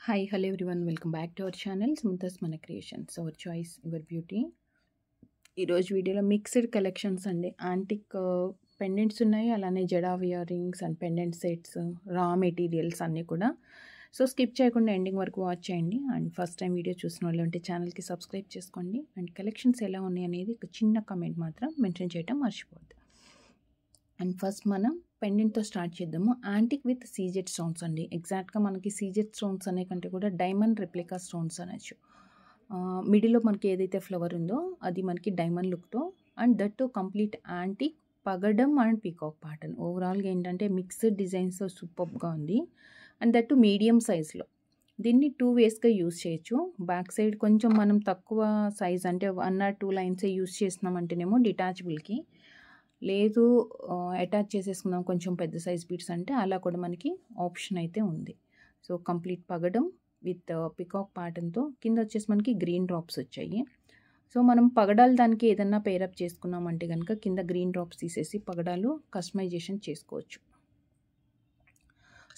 Hi, hello everyone. Welcome back to our channel, Smuta's Mana Creations. Our choice, your beauty. ఈరోజు వీడియోలో mixed collections అండి. Antique pendants ఉన్నాయి, అలానే జడా earrings and pendant sets, raw materials అన్నీ కూడా. సో స్కిప్ చేయకుండా ఎండింగ్ వరకు వాచ్ చేయండి. అండ్ ఫస్ట్ టైం వీడియో చూసిన వాళ్ళు ఉంటే ఛానల్కి సబ్స్క్రైబ్ చేసుకోండి. అండ్ కలెక్షన్స్ ఎలా ఉన్నాయి అనేది ఒక చిన్న కమెంట్ మాత్రం మెన్షన్ చేయడం మర్చిపోద్దు. అండ్ ఫస్ట్ మనం పెండెంట్తో స్టార్ట్ చేద్దాము. యాంటిక్ విత్ సీజెడ్ స్టోన్స్ అండి. ఎగ్జాక్ట్గా మనకి సీజెడ్ స్టోన్స్ అనే కంటే కూడా డైమండ్ రెప్లికా స్టోన్స్ అనొచ్చు. మిడిల్లో మనకి ఏదైతే ఫ్లవర్ ఉందో అది మనకి డైమండ్ లుక్తో, అండ్ దట్ కంప్లీట్ యాంటిక్ పగడం అండ్ పీకాక్ ప్యాటర్న్. ఓవరాల్గా ఏంటంటే మిక్స్డ్ డిజైన్స్ సూపర్గా ఉంది. అండ్ దట్ మీడియం సైజ్లో. దీన్ని 2 వేస్గా యూస్ చేయొచ్చు. బ్యాక్ సైడ్ కొంచెం మనం తక్కువ సైజ్ అంటే 1 or 2 లైన్సే యూస్ చేస్తున్నామంటేనేమో డిటాచబుల్కి, లేదు అటాచ్ చేసేసుకుందాం కొంచెం పెద్ద సైజ్ బీడ్స్ అంటే అలా కూడా మనకి ఆప్షన్ అయితే ఉంది. సో కంప్లీట్ పగడం విత్ పికాక్ ప్యాటర్న్తో, కింద వచ్చేసి మనకి గ్రీన్ డ్రాప్స్ వచ్చాయి. సో మనం పగడాలు దానికి ఏదన్నా పేరప్ చేసుకున్నామంటే కనుక కింద గ్రీన్ డ్రాప్స్ తీసేసి పగడాలు కస్టమైజేషన్ చేసుకోవచ్చు.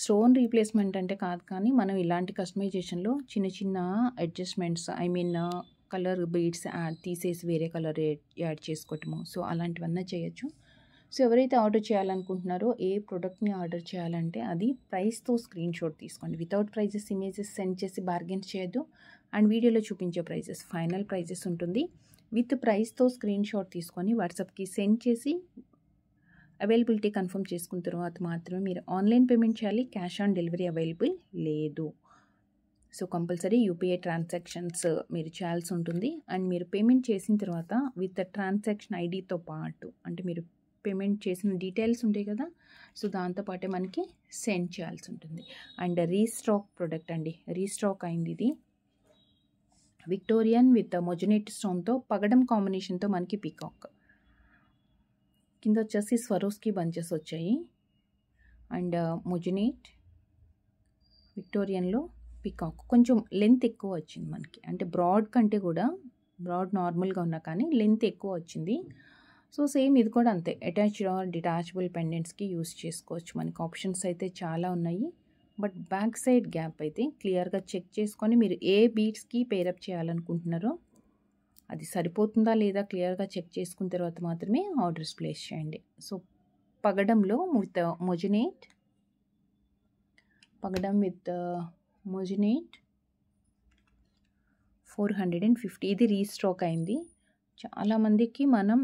స్టోన్ రీప్లేస్మెంట్ అంటే కాదు, కానీ మనం ఇలాంటి కస్టమైజేషన్లో చిన్న చిన్న అడ్జస్ట్మెంట్స్, కలర్ బీడ్స్ తీసేసి వేరే కలర్ యాడ్ చేసుకోవటము, సో అలాంటివన్నీ చేయొచ్చు. సో ఎవరైతే ఆర్డర్ చేయాలనుకుంటున్నారో, ఏ ప్రోడక్ట్ని ఆర్డర్ చేయాలంటే అది ప్రైస్తో స్క్రీన్ షాట్ తీసుకోండి. వితౌట్ ప్రైజెస్ ఇమేజెస్ సెండ్ చేసి బార్గెన్స్ చేయొద్దు. అండ్ వీడియోలో చూపించే ప్రైజెస్ ఫైనల్ ప్రైజెస్ ఉంటుంది. విత్ ప్రైస్తో స్క్రీన్ షాట్ తీసుకొని వాట్సాప్కి సెండ్ చేసి అవైలబిలిటీ కన్ఫర్మ్ చేసుకున్న తర్వాత మాత్రమే మీరు ఆన్లైన్ పేమెంట్ చేయాలి. క్యాష్ ఆన్ డెలివరీ అవైలబుల్ లేదు. సో కంపల్సరీ యూపీఐ ట్రాన్సాక్షన్స్ మీరు చేయాల్సి ఉంటుంది. అండ్ మీరు పేమెంట్ చేసిన తర్వాత విత్ ట్రాన్సాక్షన్ ఐడితో పాటు, అంటే మీరు పేమెంట్ చేసిన డీటెయిల్స్ ఉంటాయి కదా, సో దాంతోపాటే మనకి సెండ్ చేయాల్సి ఉంటుంది. అండ్ రీస్టాక్ ప్రోడక్ట్ అండి, రీస్టాక్ అయింది ఇది. విక్టోరియన్ విత్ మొజనేట్ స్టోన్తో పగడం కాంబినేషన్తో మనకి పీకాక్, కింద వచ్చేసి స్వరోస్కి బంచెస్ వచ్చాయి. అండ్ మొజనేట్ విక్టోరియన్లో పీకాక్ కొంచెం లెంత్ ఎక్కువ వచ్చింది మనకి, అంటే బ్రాడ్ కంటే కూడా బ్రాడ్ నార్మల్గా ఉన్నా కానీ లెంత్ ఎక్కువ వచ్చింది. సో సేమ్ ఇది కూడా అంతే, అటాచ్డ్ ఆర్ డిటాచబుల్ పెండెంట్స్కి యూస్ చేసుకోవచ్చు. మనకి ఆప్షన్స్ అయితే చాలా ఉన్నాయి. బట్ బ్యాక్ సైడ్ గ్యాప్ అయితే క్లియర్గా చెక్ చేసుకొని మీరు ఏ బీడ్స్కి పేరప్ చేయాలనుకుంటున్నారో అది సరిపోతుందా లేదా క్లియర్గా చెక్ చేసుకున్న తర్వాత మాత్రమే ఆర్డర్స్ ప్లేస్ చేయండి. సో పగడంలో విత్ మొజనేట్, పగడం విత్ మొజనేట్ 450, ఇది రీస్టాక్ అయింది. చాలామందికి మనం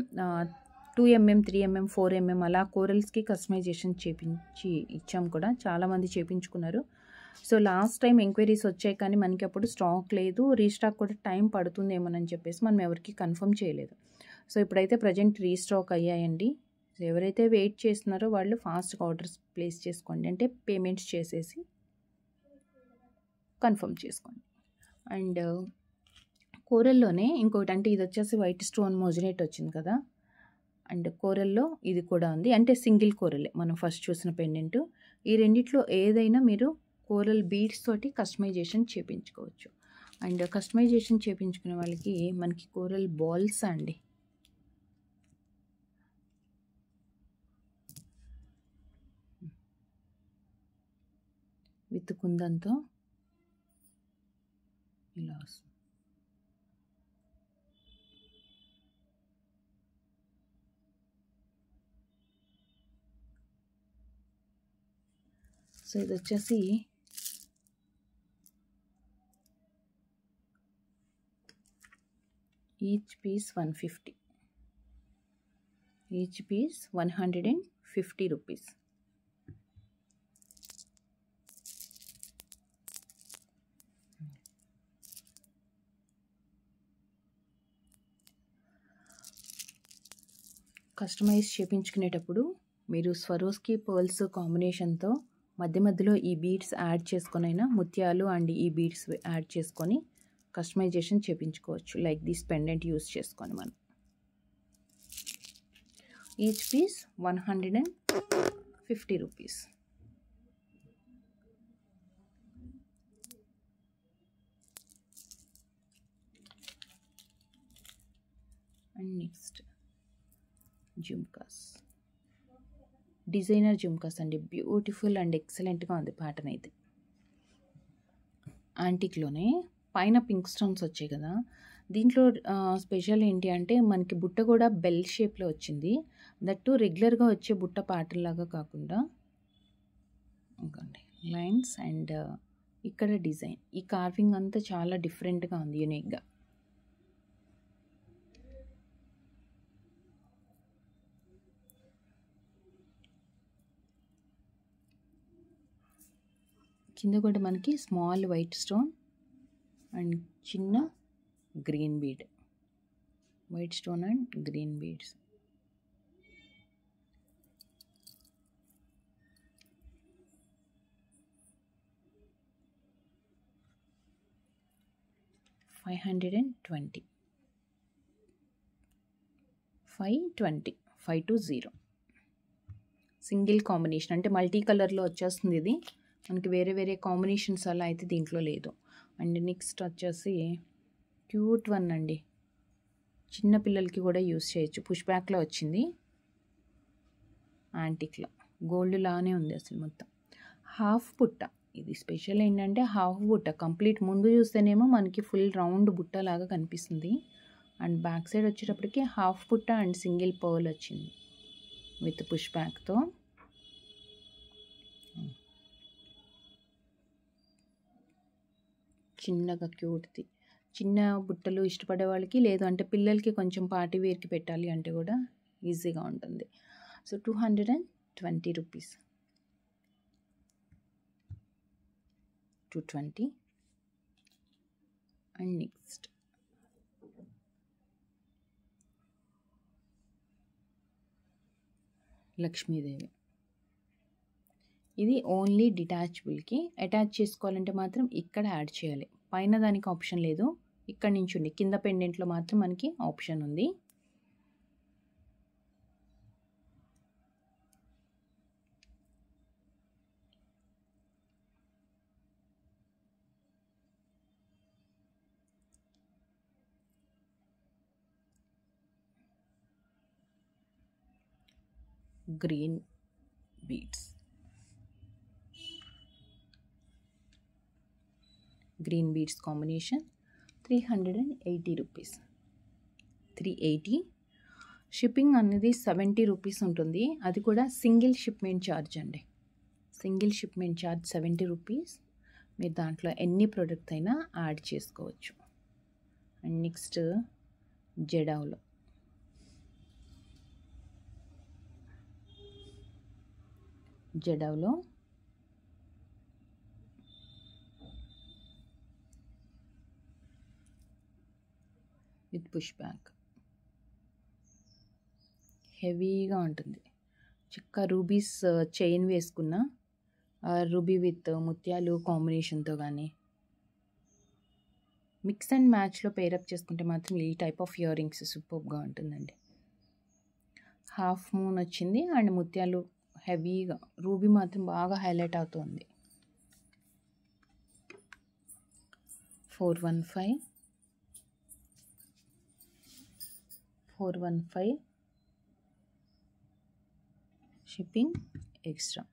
2mm, 3mm, 4mm అలా కోరల్స్కి కస్టమైజేషన్ చేపించి ఇచ్చాం కూడా, చాలామంది చేపించుకున్నారు. సో లాస్ట్ టైం ఎంక్వైరీస్ వచ్చాయి, కానీ మనకి అప్పుడు స్టాక్ లేదు, రీస్టాక్ కూడా టైం పడుతుందేమోనని చెప్పేసి మనం ఎవరికి కన్ఫర్మ్ చేయలేదు. సో ఇప్పుడైతే ప్రజెంట్ రీస్టాక్ అయ్యాయండి. సో ఎవరైతే వెయిట్ చేస్తున్నారో వాళ్ళు ఫాస్ట్గా ఆర్డర్స్ ప్లేస్ చేసుకోండి, అంటే పేమెంట్స్ చేసేసి కన్ఫర్మ్ చేసుకోండి. అండ్ కోరల్లోనే ఇంకొకటి, అంటే ఇది వచ్చేసి వైట్ స్టోన్ మోజనేట్ వచ్చింది కదా, అండ్ కోరల్లో ఇది కూడా ఉంది. అంటే సింగిల్ కోరలే మనం ఫస్ట్ చూసిన పెండెంట్. ఈ రెండిట్లో ఏదైనా మీరు కోరల్ బీడ్స్ తోటి కస్టమైజేషన్ చేయించుకోవచ్చు. అండ్ కస్టమైజేషన్ చేయించుకునే వాళ్ళకి మనకి కోరల్ బాల్స్ అండి, విత్ కుందంతో ఇలా వస్తుంది. సో ఇది వచ్చేసి each piece 150, each piece 150 rupees. Customize చేయించుకునేటప్పుడు మీరు స్వరోస్కి పర్ల్స్ కాంబినేషన్తో మధ్య మధ్యలో ఈ బీడ్స్ యాడ్ చేసుకొనైనా, ముత్యాలు అండ్ ఈ బీడ్స్ యాడ్ చేసుకొని కస్టమైజేషన్ చేయించుకోవచ్చు. లైక్ దిస్ పెండెంట్ యూస్ చేసుకొని మనం each piece 150 rupees. And next jhumkas, designer jhumkas అండి. బ్యూటిఫుల్ అండ్ ఎక్సలెంట్గా ఉంది ప్యాటర్న్ అయితే. యాంటిక్లోనే పైన పింక్ స్టోన్స్ వచ్చాయి కదా, దీంట్లో స్పెషల్ ఏంటి అంటే మనకి బుట్ట కూడా బెల్ షేప్లో వచ్చింది. దట్టు రెగ్యులర్గా వచ్చే బుట్ట ప్యాటర్న్ లాగా కాకుండా ఇంకోండి లైన్స్ అండ్ ఇక్కడ డిజైన్, ఈ కార్వింగ్ అంతా చాలా డిఫరెంట్గా ఉంది, యూనిక్గా. కింద కూడా మనకి స్మాల్ వైట్ స్టోన్ అండ్ చిన్న green bead, white stone and green beads. $520, 520 single combination, అంటే మల్టీ కలర్లో వచ్చేస్తుంది ఇది మనకి. వేరే వేరే కాంబినేషన్స్ అలా అయితే దీంట్లో లేదు. అండ్ నెక్స్ట్ వచ్చేసి క్యూట్ వన్ అండి, చిన్న పిల్లలకి కూడా యూస్ చేయొచ్చు. పుష్ బ్యాక్లో వచ్చింది, యాంటిక్లో గోల్డ్ లానే ఉంది అసలు మొత్తం. హాఫ్ బుట్ట, ఇది స్పెషల్ ఏంటంటే హాఫ్ బుట్ట కంప్లీట్. ముందు చూస్తేనేమో మనకి ఫుల్ రౌండ్ బుట్ట లాగా కనిపిస్తుంది, అండ్ బ్యాక్ సైడ్ వచ్చేటప్పటికి హాఫ్ బుట్ట అండ్ సింగిల్ పర్ల్ వచ్చింది విత్ పుష్ బ్యాక్తో. చిన్నగా క్యూట్ది, చిన్న బుట్టలు ఇష్టపడే వాళ్ళకి, లేదు అంటే పిల్లలకి కొంచెం పార్టీ వేర్కి పెట్టాలి అంటే కూడా ఈజీగా ఉంటుంది. సో $220, 220. అండ్ నెక్స్ట్ లక్ష్మీదేవి, ఇది ఓన్లీ డిటాచబుల్కి. అటాచ్ చేసుకోవాలంటే మాత్రం ఇక్కడ యాడ్ చేయాలి, పైన దానికి ఆప్షన్ లేదు. ఇక్కడ నుంచి ఉంది, కింద పెండెంట్లో మాత్రం మనకి ఆప్షన్ ఉంది. Green beads, green beads combination, $380, 380. Shipping అనేది $70 ఉంటుంది, అది కూడా సింగిల్ షిప్మెంట్ ఛార్జ్ అండి. Single shipment charge $70. మీరు దాంట్లో ఎన్ని ప్రోడక్ట్ అయినా యాడ్ చేసుకోవచ్చు. అండ్ నెక్స్ట్ జడావ్లో, జడావ్లో విత్ పుష్ బ్యాక్, హెవీగా ఉంటుంది. చక్క రూబీస్ చైన్ వేసుకున్న, రూబీ విత్ ముత్యాలు కాంబినేషన్తో కానీ మిక్స్ అండ్ మ్యాచ్లో పేరప్ చేసుకుంటే మాత్రం ఈ టైప్ ఆఫ్ ఇయర్ రింగ్స్ సూపర్గా ఉంటుందండి. హాఫ్ మూన్ వచ్చింది అండ్ ముత్యాలు హెవీగా, రూబీ మాత్రం బాగా హైలైట్ అవుతుంది. 415 షిప్పింగ్ ఎక్స్ట్రా.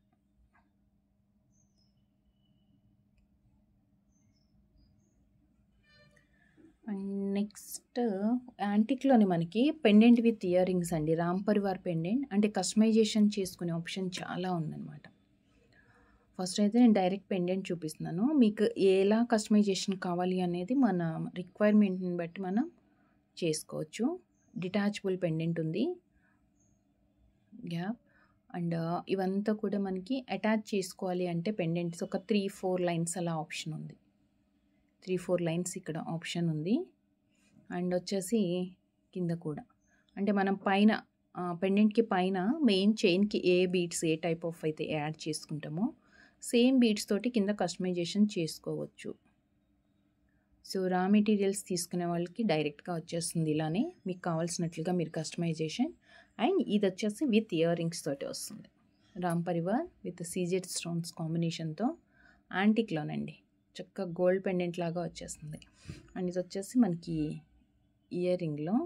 అండ్ నెక్స్ట్ యాంటిక్లోనే మనకి పెండెంట్ విత్ ఇయర్ రింగ్స్ అండి, రామ్ పరివార్ పెండెంట్. అంటే కస్టమైజేషన్ చేసుకునే ఆప్షన్ చాలా ఉందన్నమాట. ఫస్ట్ అయితే నేను డైరెక్ట్ పెండెంట్ చూపిస్తున్నాను, మీకు ఎలా కస్టమైజేషన్ కావాలి అనేది మన రిక్వైర్మెంట్ని బట్టి మనం చేసుకోవచ్చు. డిటాచబుల్ పెండెంట్ ఉంది, గ్యాప్. అండ్ ఇవంతా కూడా మనకి అటాచ్ చేసుకోవాలి అంటే పెండెంట్స్ ఒక 3-4 లైన్స్ అలా ఆప్షన్ ఉంది, 3-4 లైన్స్ ఇక్కడ ఆప్షన్ ఉంది. అండ్ వచ్చేసి కింద కూడా, అంటే మనం పైన పెండెంట్కి పైన మెయిన్ చైన్కి ఏ బీడ్స్ ఏ టైప్ ఆఫ్ అయితే యాడ్ చేసుకుంటామో సేమ్ బీడ్స్ తోటి కింద కస్టమైజేషన్ చేసుకోవచ్చు. సో రా మెటీరియల్స్ తీసుకునే వాళ్ళకి డైరెక్ట్గా వచ్చేస్తుంది ఇలానే, మీకు కావాల్సినట్లుగా మీరు కస్టమైజేషన్. అండ్ ఇది వచ్చేసి విత్ ఇయర్ రింగ్స్ తోటి వస్తుంది, Ram Parivar with CZ stones కాంబినేషన్తో యాంటిక్లోనండి. చక్కగా గోల్డ్ పెండెంట్ లాగా వచ్చేస్తుంది. అండ్ ఇది వచ్చేసి మనకి ఇయర్ రింగ్లో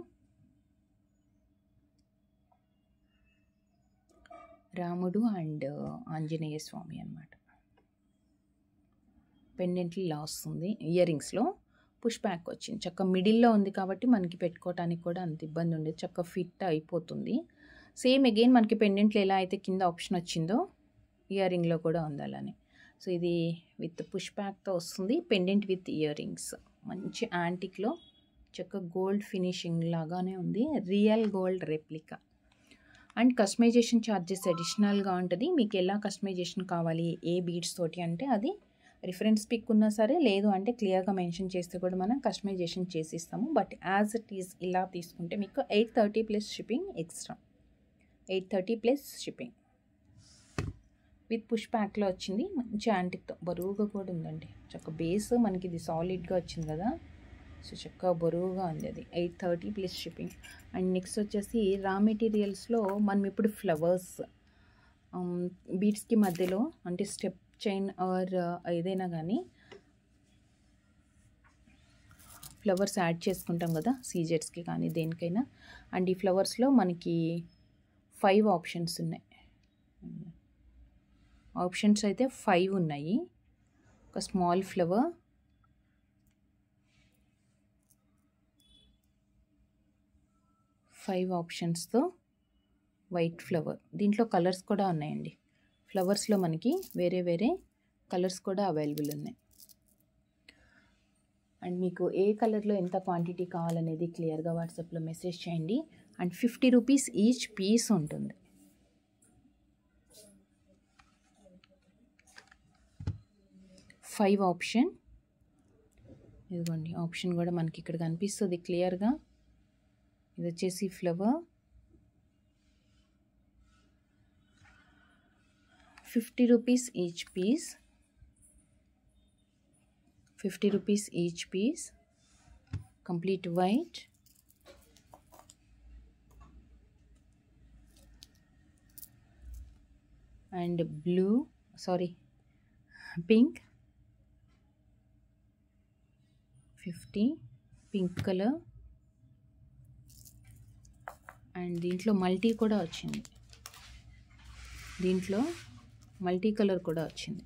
రాముడు అండ్ ఆంజనేయ స్వామి అన్నమాట. పెండెంట్లు ఇలా వస్తుంది. ఇయర్ రింగ్స్లో పుష్ బ్యాక్ వచ్చింది. చక్కగా మిడిల్లో ఉంది కాబట్టి మనకి పెట్టుకోవడానికి కూడా అంత ఇబ్బంది ఉండదు. చక్కగా ఫిట్ అయిపోతుంది. సేమ్ అగైన్ మనకి పెండెంట్లు ఎలా అయితే కింద ఆప్షన్ వచ్చిందో ఇయర్ రింగ్లో కూడా ఉంది అలానే. సో ఇది విత్ పుష్ బ్యాక్తో వస్తుంది. పెండెంట్ విత్ ఇయర్ రింగ్స్ మంచి యాంటిక్లో చక్కగా గోల్డ్ ఫినిషింగ్ లాగానే ఉంది. Real gold replica. And customization charges అడిషనల్గా ఉంటుంది. మీకు ఎలా కస్టమైజేషన్ కావాలి ఏ బీడ్స్ తోటి అంటే అది రిఫరెన్స్ పిక్ ఉన్నా సరే, లేదు అంటే క్లియర్గా మెన్షన్ చేస్తే కూడా మనం కస్టమైజేషన్ చేసి ఇస్తాము. బట్ యాజ్ ఇట్ ఈజ్ ఇలా తీసుకుంటే మీకు 830 plus shipping extra. 830 plus shipping with push ప్యాక్లో వచ్చింది. మంచి యాంటిక్తో బరువుగా కూడా ఉందండి. చక్క బేస్ మనకి ఇది సాలిడ్గా వచ్చింది కదా, సో చక్కగా బరువుగా ఉంది. అది 830 ప్లస్ షిప్పింగ్. అండ్ నెక్స్ట్ వచ్చేసి రా మెటీరియల్స్లో మనం ఇప్పుడు ఫ్లవర్స్ బీడ్స్కి మధ్యలో అంటే స్టెప్ చైన్ ఆర్ ఏదైనా కానీ ఫ్లవర్స్ యాడ్ చేసుకుంటాం కదా సీజెట్స్కి కానీ దేనికైనా. అండ్ ఈ ఫ్లవర్స్లో మనకి 5 ఆప్షన్స్ ఉన్నాయి. ఆప్షన్స్ అయితే 5 ఉన్నాయి. ఒక స్మాల్ ఫ్లవర్, ఫైవ్ ఆప్షన్స్తో వైట్ ఫ్లవర్. దీంట్లో కలర్స్ కూడా ఉన్నాయండి. ఫ్లవర్స్లో మనకి వేరే వేరే కలర్స్ కూడా అవైలబుల్ ఉన్నాయి. అండ్ మీకు ఏ కలర్లో ఎంత క్వాంటిటీ కావాలనేది క్లియర్గా వాట్సాప్లో మెసేజ్ చేయండి. అండ్ 50 రూపీస్ ఈచ్ పీస్ ఉంటుంది. ఫైవ్ ఆప్షన్, ఇదిగోండి ఆప్షన్ కూడా మనకి ఇక్కడ కనిపిస్తుంది క్లియర్గా. ఇది వచ్చేసి flower 50 rupees each piece. 50 rupees each piece, complete white. And blue, sorry pink 50, pink colour. And దీంట్లో మల్టీ కూడా వచ్చింది. దీంట్లో మల్టీ కలర్ కూడా వచ్చింది.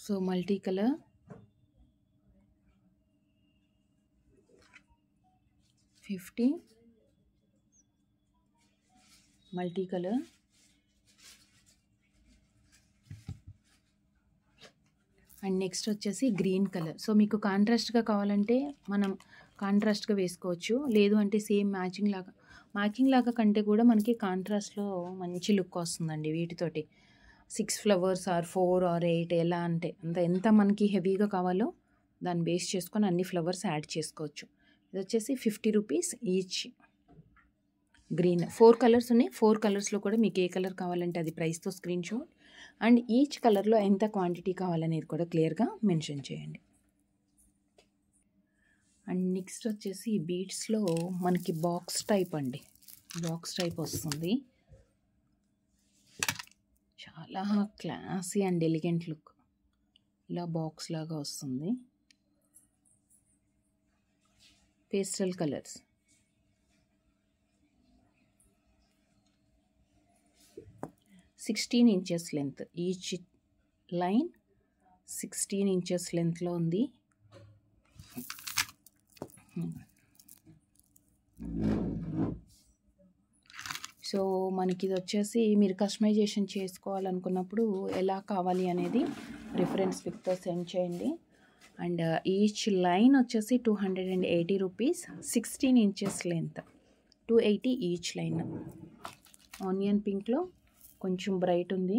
So multi colour, $50 multi colour. And next వచ్చేసి గ్రీన్ కలర్. సో మీకు కాంట్రాస్ట్గా కావాలంటే మనం కాంట్రాస్ట్గా వేసుకోవచ్చు, లేదు అంటే సేమ్ మ్యాచింగ్ లాగా కంటే కూడా మనకి కాంట్రాస్ట్లో మంచి లుక్ వస్తుందండి వీటితోటి. 6 ఫ్లవర్స్ ఆర్ 4 ఆర్ 8 ఎలా అంటే ఎంత మనకి హెవీగా కావాలో దాన్ని బేస్ చేసుకొని అన్ని ఫ్లవర్స్ యాడ్ చేసుకోవచ్చు. ఇది వచ్చేసి 50 రూపీస్ ఈచ్. గ్రీన్ 4 కలర్స్ ఉన్నాయి. 4 కలర్స్లో కూడా మీకు ఏ కలర్ కావాలంటే అది ప్రైస్తో స్క్రీన్ షాట్. అండ్ ఈచ్ కలర్లో ఎంత క్వాంటిటీ కావాలనేది కూడా క్లియర్గా మెన్షన్ చేయండి. అండ్ నెక్స్ట్ వచ్చేసి బీడ్స్లో మనకి బాక్స్ టైప్ అండి. బాక్స్ టైప్ వస్తుంది. చాలా క్లాసీ అండ్ ఎలిగెంట్ లుక్. ఇలా బాక్స్ లాగా వస్తుంది. Pastel colours. (16 inches length. Each line 16 inches లెంత్లో ఉంది. సో మనకి ఇది వచ్చేసి మీరు కస్టమైజేషన్ చేసుకోవాలనుకున్నప్పుడు ఎలా కావాలి అనేది రిఫరెన్స్ పిక్తో సెండ్ చేయండి. అండ్ ఈచ్ లైన్ వచ్చేసి 280 rupees. 16 inches length, 280 each line. Onion పింక్లో కొంచెం బ్రైట్ ఉంది.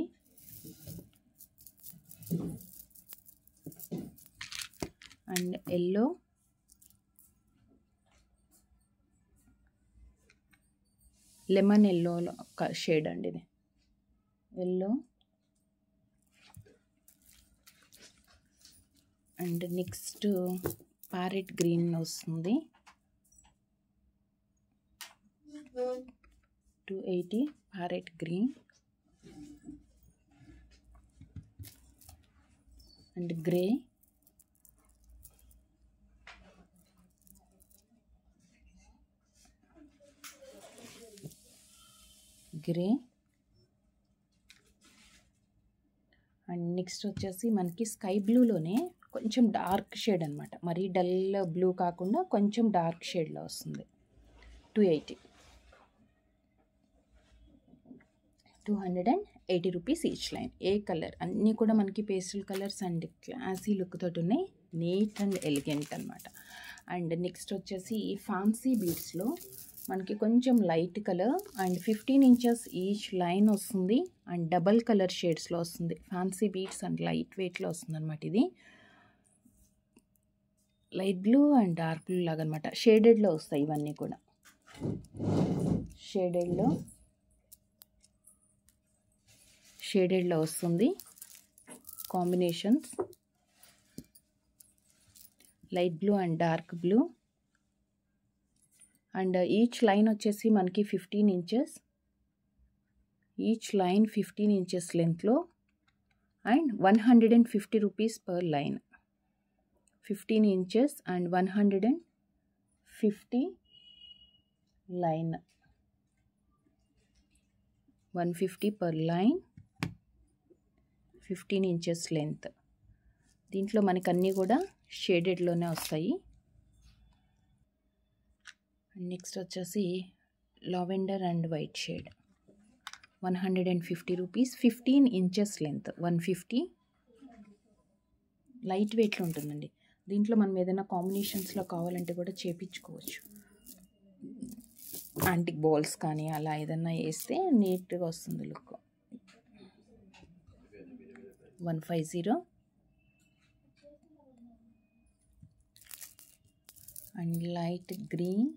అండ్ ఎల్లో, లెమన్ ఎల్లోలో షేడ్ అండి ఇది. Yellow and next parrot green వస్తుంది. 280 parrot green. And grey, grey and next వచ్చేసి మనకి స్కై బ్లూలోనే కొంచెం డార్క్ షేడ్ అనమాట, మరీ డల్ బ్లూ కాకుండా కొంచెం డార్క్ షేడ్లో వస్తుంది. 280 రూపీస్ ఈచ్ లైన్. ఏ కలర్ అన్నీ కూడా మనకి pastel colours and classy look తోటి ఉన్నాయి, నీట్ అండ్ ఎలిగెంట్ అనమాట. అండ్ నెక్స్ట్ వచ్చేసి ఫ్యాన్సీ బీడ్స్లో మనకి కొంచెం light colour and 15 inches each line వస్తుంది అండ్ డబల్ కలర్ షేడ్స్లో వస్తుంది. ఫ్యాన్సీ బీడ్స్ అండ్ లైట్ వెయిట్లో వస్తుంది అనమాట. ఇది light blue and dark blue లాగా అనమాట. షేడెడ్లో వస్తాయి ఇవన్నీ కూడా, షేడెడ్లో వస్తుంది. Combinations light blue and dark blue and each line వచ్చేసి మనకి 15 ఇంచెస్, ఈచ్ లైన్ 15 ఇంచెస్ లెంత్లో and 150 rupees per line. 15 inches and 150 line, 150 per line, 15 inches length. దీంట్లో మనకి అన్నీ కూడా షేడెడ్లోనే వస్తాయి. నెక్స్ట్ వచ్చేసి lavender and white shade, 150 rupees, 15 inches length, 150. Light వెయిట్లో ఉంటుందండి. దీంట్లో మనం ఏదైనా కాంబినేషన్స్లో కావాలంటే కూడా చేపించుకోవచ్చు. యాంటిక్ బాల్స్ కానీ అలా ఏదైనా వేస్తే నీట్గా వస్తుంది లుక్. 150 అండ్ లైట్ గ్రీన్,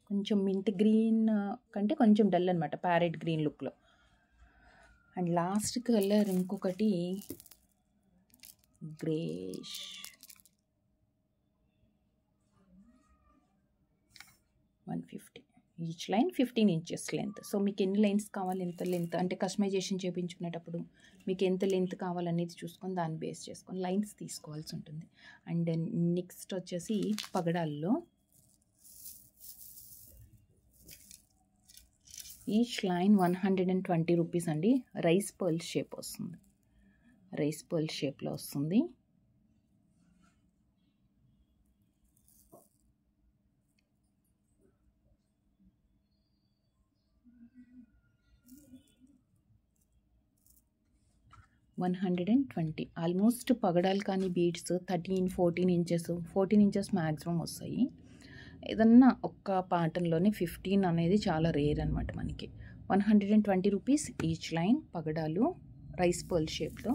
కొంచెం మింట్ గ్రీన్ కంటే కొంచెం డల్ అనమాట, ప్యారెట్ గ్రీన్ లుక్లో. అండ్ లాస్ట్ కలర్ ఇంకొకటి greyish, 150 each line, 15 inches length. So మీకు ఎన్ని లైన్స్ కావాలి, ఎంత లెంత్ అంటే కస్టమైజేషన్ చేయించుకునేటప్పుడు మీకు ఎంత లెంత్ కావాలనేది చూసుకొని దాన్ని బేస్ చేసుకొని లైన్స్ తీసుకోవాల్సి ఉంటుంది. అండ్ నెక్స్ట్ వచ్చేసి పగడాల్లో ఈచ్ లైన్ 120 రూపీస్ అండి. రైస్ పర్ల్ షేప్ వస్తుంది, రైస్ పర్ల్ షేప్లో వస్తుంది. $120. ఆల్మోస్ట్ పగడాలు కానీ బీడ్స్ 13, 14 ఇంచెస్, 14 ఇంచెస్ మ్యాక్సిమం వస్తాయి. ఏదన్నా ఒక్క ప్యాటర్న్లోనే 15 అనేది చాలా రేర్ అనమాట మనకి. 120 రూపీస్ ఈచ్ లైన్ పగడాలు రైస్ పర్ల్ షేప్లో.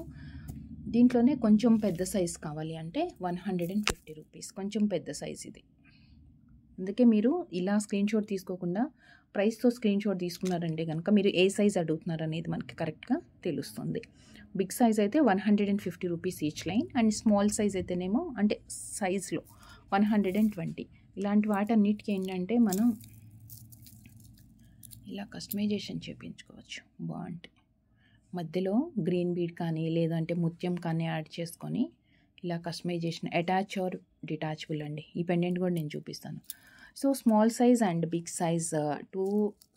దీంట్లోనే కొంచెం పెద్ద సైజ్ కావాలి అంటే 150 రూపీస్, కొంచెం పెద్ద సైజ్ ఇది. అందుకే మీరు ఇలా స్క్రీన్ షాట్ తీసుకోకుండా ప్రైస్తో స్క్రీన్ షాట్ తీసుకున్నారంటే కనుక మీరు ఏ సైజ్ అడుగుతున్నారు అనేది మనకి కరెక్ట్గా తెలుస్తుంది. బిగ్ సైజ్ అయితే 150 rupees each line and small size అయితేనేమో అంటే సైజ్లో 120. ఇలాంటి వాటన్నిటికీ ఏంటంటే మనం ఇలా కస్టమైజేషన్ చేయించుకోవచ్చు, బాగుంటాయి. మధ్యలో గ్రీన్ బీడ్ కానీ లేదంటే ముత్యం కానీ యాడ్ చేసుకొని ఇలా కస్టమైజేషన్ అటాచ్ ఆర్ డిటాచబుల్ అండి. ఈ పెండెంట్ కూడా నేను చూపిస్తాను. So small size and big size 2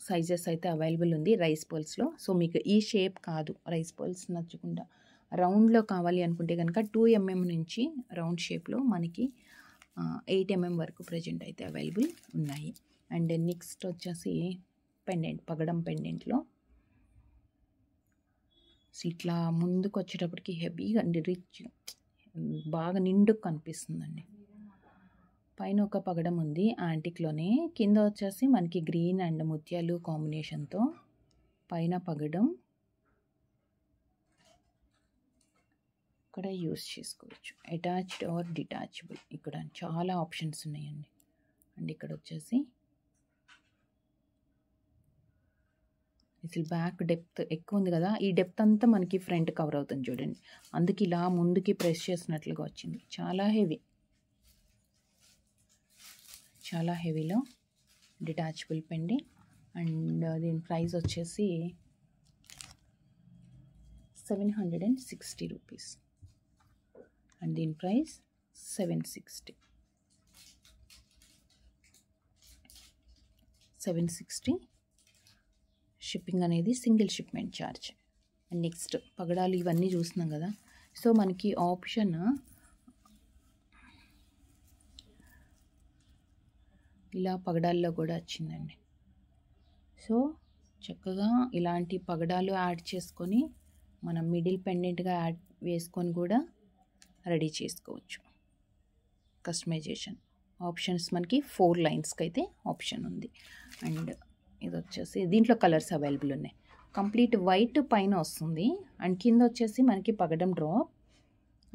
sizes అయితే అవైలబుల్ ఉంది రైస్ పర్ల్స్లో. సో మీకు ఈ షేప్ కాదు, రైస్ పర్ల్స్ నచ్చకుండా రౌండ్లో కావాలి అనుకుంటే కనుక 2 mm నుంచి రౌండ్ షేప్లో మనకి 8 mm వరకు ప్రజెంట్ అయితే అవైలబుల్ ఉన్నాయి. అండ్ నెక్స్ట్ వచ్చేసి పెండెంట్, పగడం పెండెంట్లో ఇట్లా ముందుకు వచ్చేటప్పటికి హెవీగా రిచ్ బాగా నిండుకు కనిపిస్తుందండి. పైన ఒక పగడం ఉంది యాంటిక్లోనే, కింద వచ్చేసి మనకి గ్రీన్ అండ్ ముత్యాలు కాంబినేషన్తో పైన పగడం ఇక్కడ యూస్ చేసుకోవచ్చు. అటాచ్డ్ ఆర్ డిటాచబుల్, ఇక్కడ చాలా ఆప్షన్స్ ఉన్నాయండి. అండ్ ఇక్కడ వచ్చేసి అసలు బ్యాక్ డెప్త్ ఎక్కువ ఉంది కదా, ఈ డెప్త్ అంతా మనకి ఫ్రంట్ కవర్ అవుతుంది చూడండి. అందుకే ఇలా ముందుకి ప్రెస్ చేసినట్లుగా వచ్చింది. చాలా హెవీ, చాలా హెవీలో డిటాచబుల్ పెండి. అండ్ దీని ప్రైస్ వచ్చేసి 760 రూపీస్ అండ్ దీని ప్రైస్ 760 షిప్పింగ్ అనేది single shipment charge. And next పగడాలు ఇవన్నీ చూస్తున్నాం కదా. సో మనకి ఆప్షన్ ఇలా పగడాల్లో కూడా వచ్చిందండి. సో చక్కగా ఇలాంటి పగడాలు యాడ్ చేసుకొని మనం మిడిల్ పెండెంట్గా యాడ్ వేసుకొని కూడా రెడీ చేసుకోవచ్చు. కస్టమైజేషన్ ఆప్షన్స్ మనకి 4 లైన్స్కి అయితే ఆప్షన్ ఉంది. అండ్ ఇది వచ్చేసి దీంట్లో కలర్స్ అవైలబుల్ ఉన్నాయి. కంప్లీట్ వైట్ పైన వస్తుంది అండ్ కింద వచ్చేసి మనకి పగడం డ్రాప్.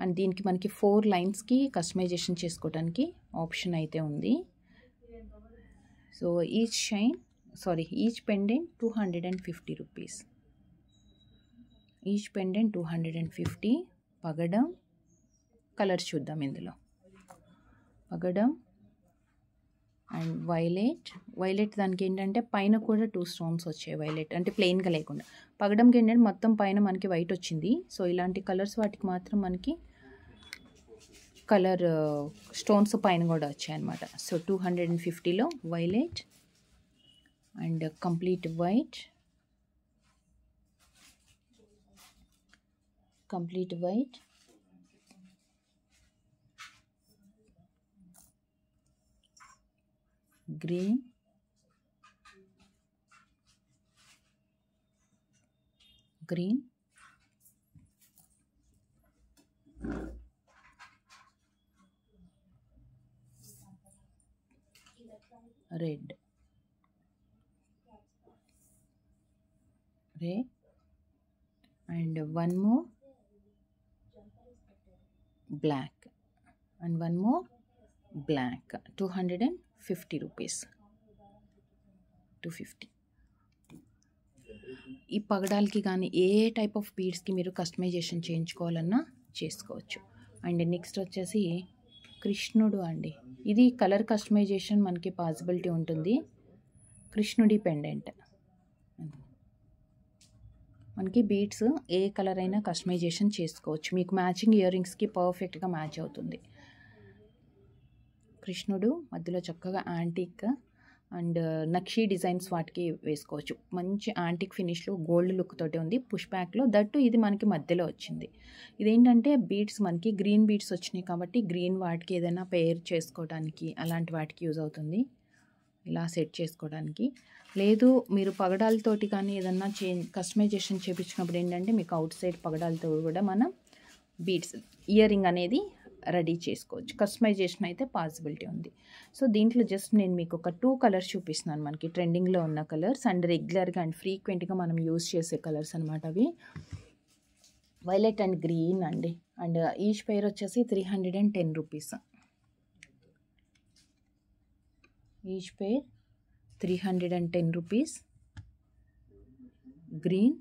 అండ్ దీనికి మనకి 4 లైన్స్కి కస్టమైజేషన్ చేసుకోవడానికి ఆప్షన్ అయితే ఉంది. So each pendant 250 rupees. Each pendant 250. పగడం కలర్స్ చూద్దాం. ఇందులో పగడం అండ్ వైలెట్ దానికి ఏంటంటే పైన కూడా 2 స్టోన్స్ వచ్చాయి. వైలెట్ అంటే ప్లెయిన్గా లేకుండా. పగడంకి ఏంటంటే మొత్తం పైన మనకి వైట్ వచ్చింది. సో ఇలాంటి కలర్స్ వాటికి మాత్రం మనకి కలర్ స్టోన్స్ పైన కూడా వచ్చాయి అన్నమాట. సో 250లో violet and complete white, green, red and one more black and one more black. 250 rupees. 250. ఈ పగడాలకి కానీ ఏ టైప్ ఆఫ్ బీడ్స్కి మీరు కస్టమైజేషన్ చేయించుకోవాలన్నా చేసుకోవచ్చు. అండ్ నెక్స్ట్ వచ్చేసి కృష్ణుడు అండి. ఇది కలర్ కస్టమైజేషన్ మనకి పాసిబిలిటీ ఉంటుంది. కృష్ణుడి పెండెంట్ మనకి బీడ్స్ ఏ కలర్ అయినా కస్టమైజేషన్ చేసుకోవచ్చు. మీకు మ్యాచింగ్ ఇయర్ రింగ్స్కి పర్ఫెక్ట్గా మ్యాచ్ అవుతుంది. కృష్ణుడు మధ్యలో చక్కగా యాంటిక్ అండ్ నక్షీ డిజైన్స్ వాటికి వేసుకోవచ్చు. మంచి యాంటిక్ ఫినిష్లో గోల్డ్ లుక్ తోటి ఉంది. పుష్ బ్యాక్లో దట్టు ఇది మనకి మధ్యలో వచ్చింది. ఇదేంటంటే బీడ్స్ మనకి గ్రీన్ బీడ్స్ వచ్చినాయి కాబట్టి గ్రీన్ వాటికి ఏదైనా పేర్ చేసుకోవడానికి అలాంటి వాటికి యూజ్ అవుతుంది. ఇలా సెట్ చేసుకోవడానికి. లేదు మీరు పగడాలతోటి కానీ ఏదన్నా కస్టమైజేషన్ చేయించినప్పుడు ఏంటంటే మీకు అవుట్ సైడ్ పగడాలతో కూడా మనం బీడ్స్ ఇయర్ రింగ్ అనేది రెడీ చేసుకోవచ్చు. కస్టమైజేషన్ అయితే పాసిబిలిటీ ఉంది. సో దీంట్లో జస్ట్ నేను మీకు ఒక 2 కలర్స్ చూపిస్తున్నాను. మనకి ట్రెండింగ్లో ఉన్న కలర్స్ అండ్ రెగ్యులర్గా అండ్ ఫ్రీక్వెంట్గా మనం యూజ్ చేసే కలర్స్ అనమాట అవి. వైలెట్ అండ్ గ్రీన్ అండి. అండ్ ఈచ్ పేర్ వచ్చేసి 310 rupees. Each pair 310 rupees. Green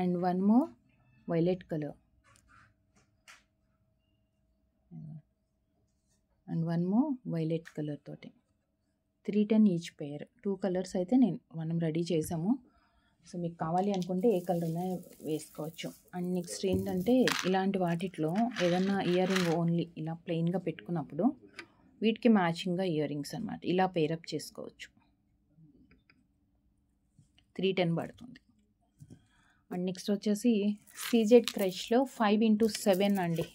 and one more violet colour and one more violet colour తోటి 310 ఈచ్ పేర్. 2 కలర్స్ అయితే మనం రెడీ చేసాము. సో మీకు కావాలి అనుకుంటే ఏ కలర్ అయినా వేసుకోవచ్చు. అండ్ నెక్స్ట్ ఏంటంటే ఇలాంటి వాటిలో ఏదన్నా ఇయర్ రింగ్ ఓన్లీ ఇలా ప్లెయిన్గా పెట్టుకున్నప్పుడు వీటికి మ్యాచింగ్గా ఇయర్ రింగ్స్ అనమాట ఇలా పేరప్ చేసుకోవచ్చు. 310 పడుతుంది. అండ్ నెక్స్ట్ వచ్చేసి సీజెడ్ క్రష్లో 5x7 అండి.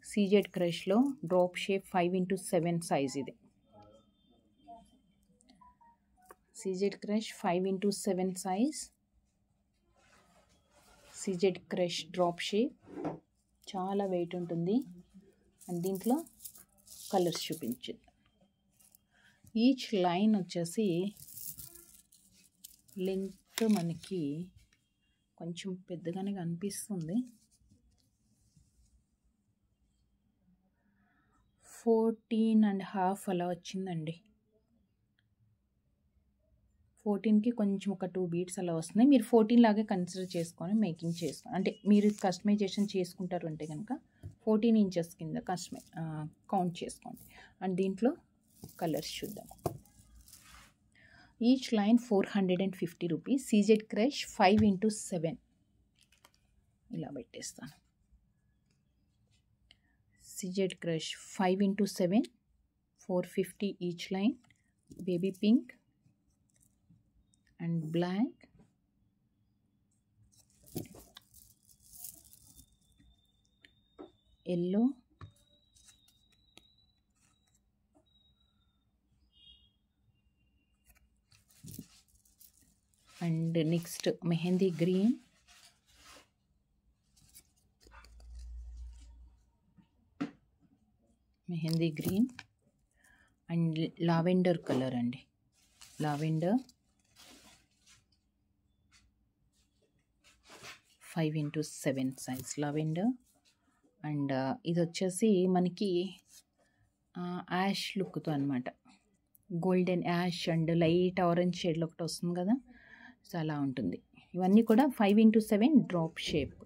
సీజెడ్ క్రష్లో డ్రాప్ షేప్ 5x7 సైజ్ ఇది. CZ crush 5x7 size. CZ crush drop shape చాలా వెయిట్ ఉంటుంది. అండ్ దీంట్లో కలర్స్ చూపించింది. ఈచ్ లైన్ వచ్చేసి లెంత్ మనకి కొంచెం పెద్దగానే కనిపిస్తుంది. 14.5 అలా వచ్చిందండి. 14కి కొంచెం ఒక 2 బీట్స్ అలా వస్తున్నాయి. మీరు 14 లాగే కన్సిడర్ చేసుకొని మేకింగ్ చేసుకోండి. అంటే మీరు కస్టమైజేషన్ చేసుకుంటారు అంటే కనుక 14 ఇంచెస్ కింద కౌంట్ చేసుకోండి. అండ్ దీంట్లో కలర్స్ చూద్దాం. Each line 450 rupees. CZ crush 5x7 ఇలా పెట్టేస్తాను. CZ crush 5x7 450 each line. Baby pink and black, yellow, and next mehendi green, and lavender color andi, lavender 5x7 size lavender. And ఇది వచ్చేసి మనకి ash లుక్తో అనమాట, golden ash and light orange షేడ్లో ఒకటి వస్తుంది కదా, సో అలా ఉంటుంది. ఇవన్నీ కూడా 5x7 drop shape.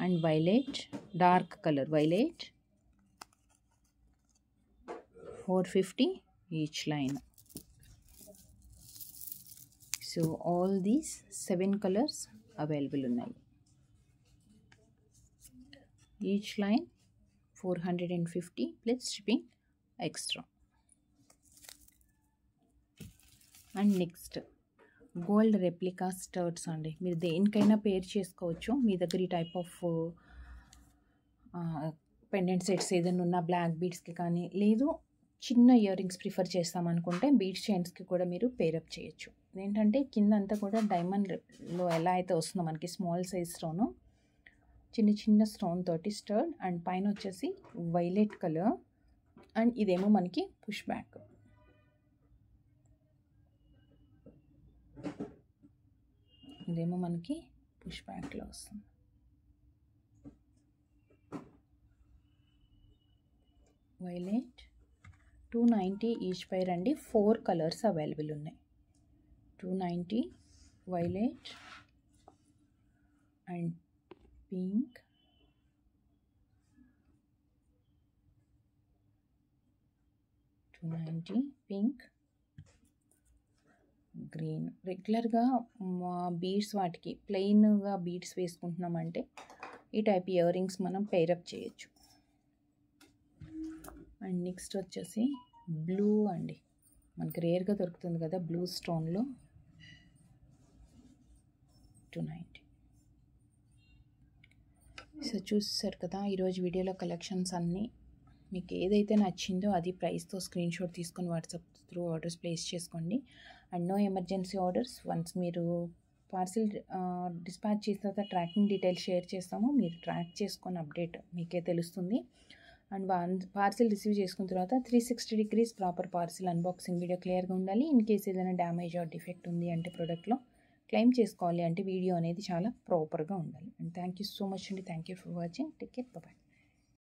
And violet, dark colour violet 450 each line. So all these 7 colours available ఉన్నాయి. Each line 450 plus shipping extra. And next gold replica starts అండి. మీరు దేనికైనా పేర్ చేసుకోవచ్చు. మీ దగ్గర ఈ టైప్ ఆఫ్ పెండెంట్ సెట్స్ ఏదైనా ఉన్న బ్లాక్ బీడ్స్కి కానీ, లేదు చిన్న ఇయర్ రింగ్స్ ప్రిఫర్ చేస్తామనుకుంటే బీడ్స్ చైన్స్కి కూడా మీరు పేరప్ చేయొచ్చు. ఏంటంటే కింద అంతా కూడా డైమండ్లో ఎలా అయితే వస్తుందో మనకి స్మాల్ సైజ్ స్టోను, చిన్న చిన్న స్టోన్ తోటి స్టర్డ్, అండ్ పైన వచ్చేసి వైలెట్ కలర్, అండ్ ఇదేమో మనకి పుష్ బ్యాక్. ఇదేమో మనకి పుష్ బ్యాక్లో వస్తుంది. వైలెట్ 290 ఈచ్ పైర్ అండి. 4 కలర్స్ అవైలబుల్ ఉన్నాయి. 290 violet and pink, pink, green. రెగ్యులర్గా మా బీడ్స్ వాటికి ప్లెయిన్గా బీడ్స్ వేసుకుంటున్నామంటే ఈ టైప్ ఇయర్ రింగ్స్ మనం పేరప్ చేయొచ్చు. అండ్ నెక్స్ట్ వచ్చేసి బ్లూ అండి, మనకి రేర్గా దొరుకుతుంది కదా బ్లూ స్టోన్లో 290. సో చూసారు కదా ఈరోజు వీడియోలో కలెక్షన్స్ అన్నీ. మీకు ఏదైతే నచ్చిందో అది ప్రైస్తో స్క్రీన్ షాట్ తీసుకొని వాట్సాప్ త్రూ ఆర్డర్స్ ప్లేస్ చేసుకోండి. And no emergency orders. Once మీరు పార్సిల్ డిస్పాచ్ చేసిన తర్వాత ట్రాకింగ్ డీటెయిల్స్ షేర్ చేస్తాము. మీరు ట్రాక్ చేసుకొని అప్డేట్ మీకే తెలుస్తుంది. అండ్ పార్సిల్ రిసీవ్ చేసుకున్న తర్వాత 360 degrees proper parcel unboxing video క్లియర్గా ఉండాలి. ఇన్ కేస్ ఏదైనా డ్యామేజ్ ఆర్ డిఫెక్ట్ ఉంది అంటే ప్రోడక్ట్లో క్లెయిమ్ చేసుకోవాలి అంటే వీడియో అనేది చాలా ప్రాపర్గా ఉండాలి. And thank you so much అండి. Thank you for watching. Take care. Bye.